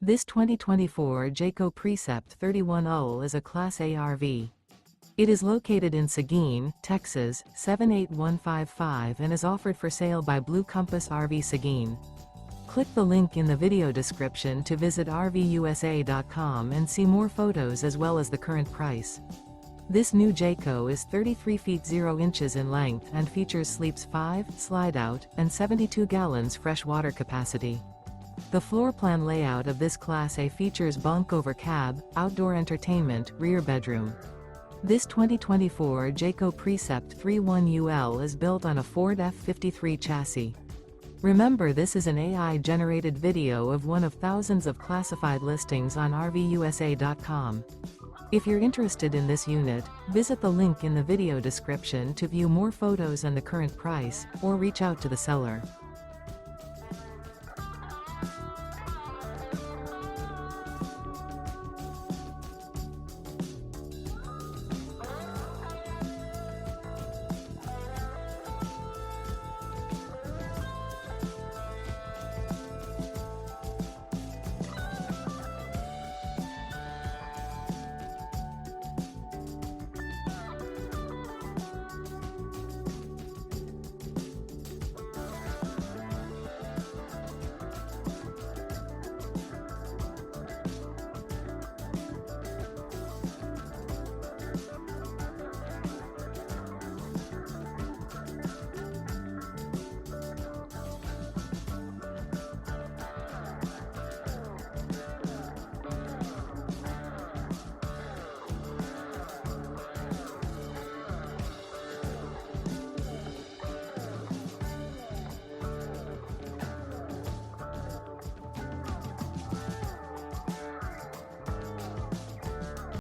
This 2024 Jayco Precept 31UL is a Class A RV. It is located in Seguin, Texas, 78155 and is offered for sale by Blue Compass RV Seguin. Click the link in the video description to visit RVUSA.com and see more photos as well as the current price. This new Jayco is 33 feet 0 inches in length and features sleeps 5, slide-out, and 72 gallons fresh water capacity. The floor plan layout of this Class A features bunk over cab, outdoor entertainment, rear bedroom. This 2024 Jayco Precept 31UL is built on a Ford F53 chassis. Remember, this is an AI-generated video of one of thousands of classified listings on RVUSA.com. If you're interested in this unit, visit the link in the video description to view more photos and the current price, or reach out to the seller.